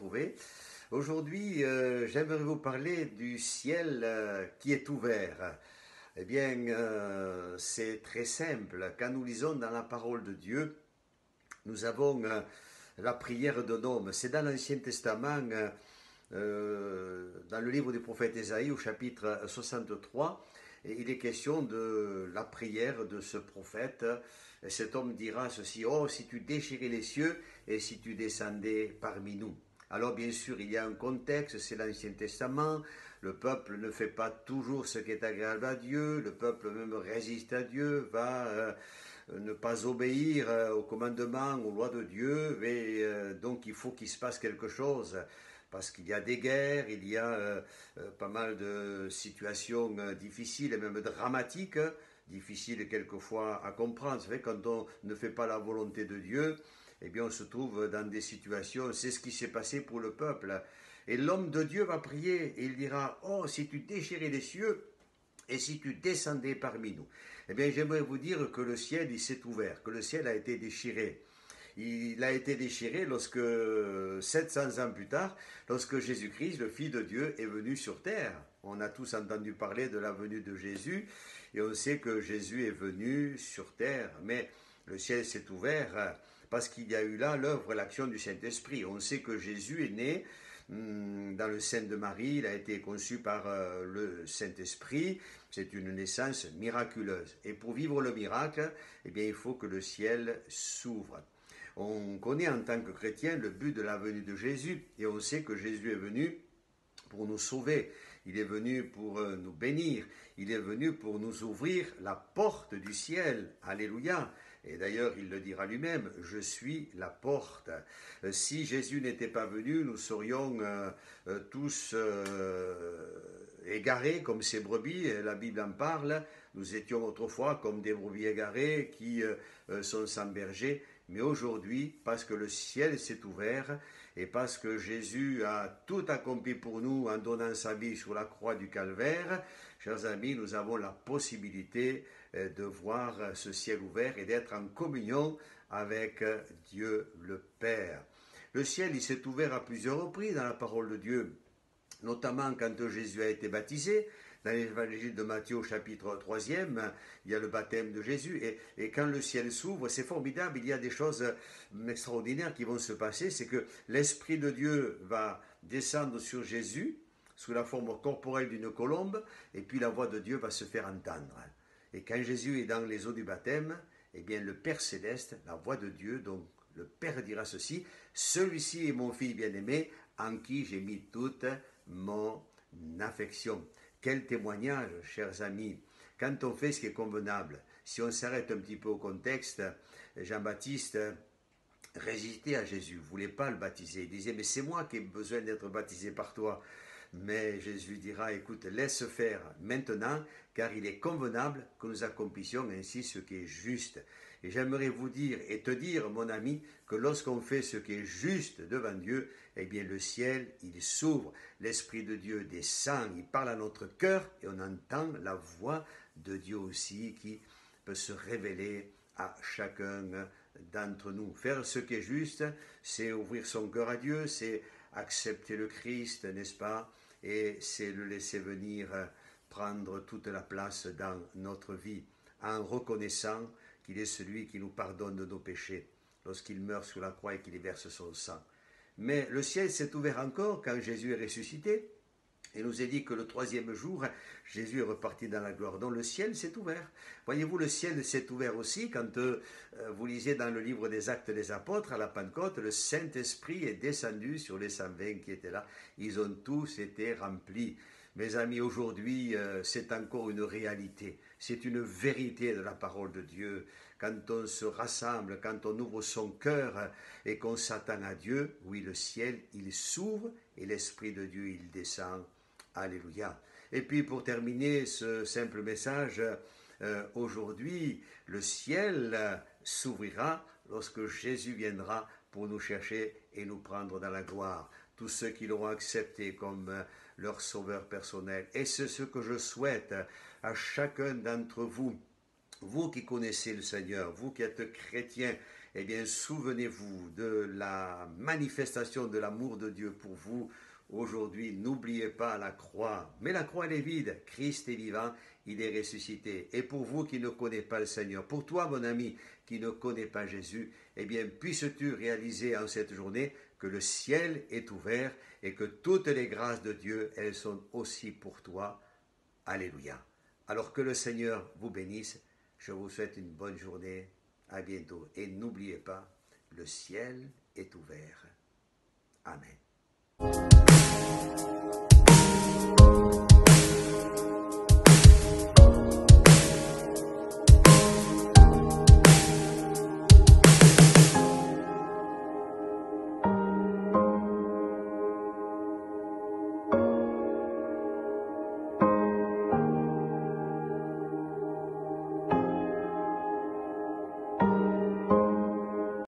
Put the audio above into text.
retrouver. Aujourd'hui, j'aimerais vous parler du ciel qui est ouvert. Eh bien, c'est très simple. Quand nous lisons dans la parole de Dieu, nous avons la prière d'un homme. C'est dans l'Ancien Testament, dans le livre du prophète Ésaïe, au chapitre 63. Et il est question de la prière de ce prophète. Et cet homme dira ceci: oh, si tu déchirais les cieux et si tu descendais parmi nous. Alors bien sûr, il y a un contexte, c'est l'Ancien Testament. Le peuple ne fait pas toujours ce qui est agréable à Dieu. Le peuple même résiste à Dieu, va ne pas obéir aux commandements, aux lois de Dieu. Et donc il faut qu'il se passe quelque chose. Parce qu'il y a des guerres, il y a pas mal de situations difficiles et même dramatiques, difficiles quelquefois à comprendre. C'est vrai, quand on ne fait pas la volonté de Dieu, eh bien on se trouve dans des situations, c'est ce qui s'est passé pour le peuple. Et l'homme de Dieu va prier et il dira: oh, si tu déchirais les cieux et si tu descendais parmi nous. Eh bien j'aimerais vous dire que le ciel il s'est ouvert, que le ciel a été déchiré. Il a été déchiré lorsque, 700 ans plus tard, lorsque Jésus-Christ, le Fils de Dieu, est venu sur terre. On a tous entendu parler de la venue de Jésus et on sait que Jésus est venu sur terre. Mais le ciel s'est ouvert parce qu'il y a eu là l'œuvre, l'action du Saint-Esprit. On sait que Jésus est né dans le sein de Marie, il a été conçu par le Saint-Esprit. C'est une naissance miraculeuse. Et pour vivre le miracle, eh bien, il faut que le ciel s'ouvre. On connaît en tant que chrétien le but de la venue de Jésus et on sait que Jésus est venu pour nous sauver, il est venu pour nous bénir, il est venu pour nous ouvrir la porte du ciel. Alléluia. Et d'ailleurs, il le dira lui-même: je suis la porte. Si Jésus n'était pas venu, nous serions tous égarés comme ces brebis, la Bible en parle. Nous étions autrefois comme des brebis égarées qui sont sans berger. Mais aujourd'hui, parce que le ciel s'est ouvert et parce que Jésus a tout accompli pour nous en donnant sa vie sur la croix du Calvaire, chers amis, nous avons la possibilité de voir ce ciel ouvert et d'être en communion avec Dieu le Père. Le ciel, il s'est ouvert à plusieurs reprises dans la parole de Dieu, notamment quand Jésus a été baptisé. Dans l'évangile de Matthieu au chapitre 3e, il y a le baptême de Jésus. Et quand le ciel s'ouvre, c'est formidable, il y a des choses extraordinaires qui vont se passer. C'est que l'Esprit de Dieu va descendre sur Jésus sous la forme corporelle d'une colombe, et puis la voix de Dieu va se faire entendre. Et quand Jésus est dans les eaux du baptême, eh bien le Père Céleste, la voix de Dieu, donc le Père dira ceci: celui-ci est mon Fils bien-aimé, en qui j'ai mis toute mon affection. Quel témoignage, chers amis, quand on fait ce qui est convenable. Si on s'arrête un petit peu au contexte, Jean-Baptiste résistait à Jésus, ne voulait pas le baptiser. Il disait: mais c'est moi qui ai besoin d'être baptisé par toi. Mais Jésus dira: écoute, laisse faire maintenant, car il est convenable que nous accomplissions ainsi ce qui est juste. Et j'aimerais vous dire et te dire, mon ami, que lorsqu'on fait ce qui est juste devant Dieu, eh bien le ciel, il s'ouvre, l'Esprit de Dieu descend, il parle à notre cœur et on entend la voix de Dieu aussi qui peut se révéler à chacun d'entre nous. Faire ce qui est juste, c'est ouvrir son cœur à Dieu, c'est accepter le Christ, n'est-ce pas? Et c'est le laisser venir prendre toute la place dans notre vie, en reconnaissant qu'il est celui qui nous pardonne de nos péchés, lorsqu'il meurt sur la croix et qu'il y verse son sang. Mais le ciel s'est ouvert encore quand Jésus est ressuscité. Il nous est dit que le 3e jour, Jésus est reparti dans la gloire. Donc le ciel s'est ouvert. Voyez-vous, le ciel s'est ouvert aussi quand vous lisez dans le livre des Actes des Apôtres, à la Pentecôte, le Saint-Esprit est descendu sur les 120 qui étaient là. Ils ont tous été remplis. Mes amis, aujourd'hui, c'est encore une réalité. C'est une vérité de la parole de Dieu. Quand on se rassemble, quand on ouvre son cœur et qu'on s'attend à Dieu, oui, le ciel, il s'ouvre et l'Esprit de Dieu, il descend. Alléluia. Et puis pour terminer ce simple message, aujourd'hui, le ciel s'ouvrira lorsque Jésus viendra pour nous chercher et nous prendre dans la gloire. Tous ceux qui l'auront accepté comme leur sauveur personnel. Et c'est ce que je souhaite à chacun d'entre vous. Vous qui connaissez le Seigneur, vous qui êtes chrétiens eh bien, souvenez-vous de la manifestation de l'amour de Dieu pour vous. Aujourd'hui, n'oubliez pas la croix. Mais la croix, elle est vide. Christ est vivant, il est ressuscité. Et pour vous qui ne connaissez pas le Seigneur, pour toi, mon ami, qui ne connais pas Jésus, eh bien, puisses-tu réaliser en cette journée que le ciel est ouvert et que toutes les grâces de Dieu, elles sont aussi pour toi. Alléluia. Alors que le Seigneur vous bénisse. Je vous souhaite une bonne journée. À bientôt. Et n'oubliez pas, le ciel est ouvert. Amen.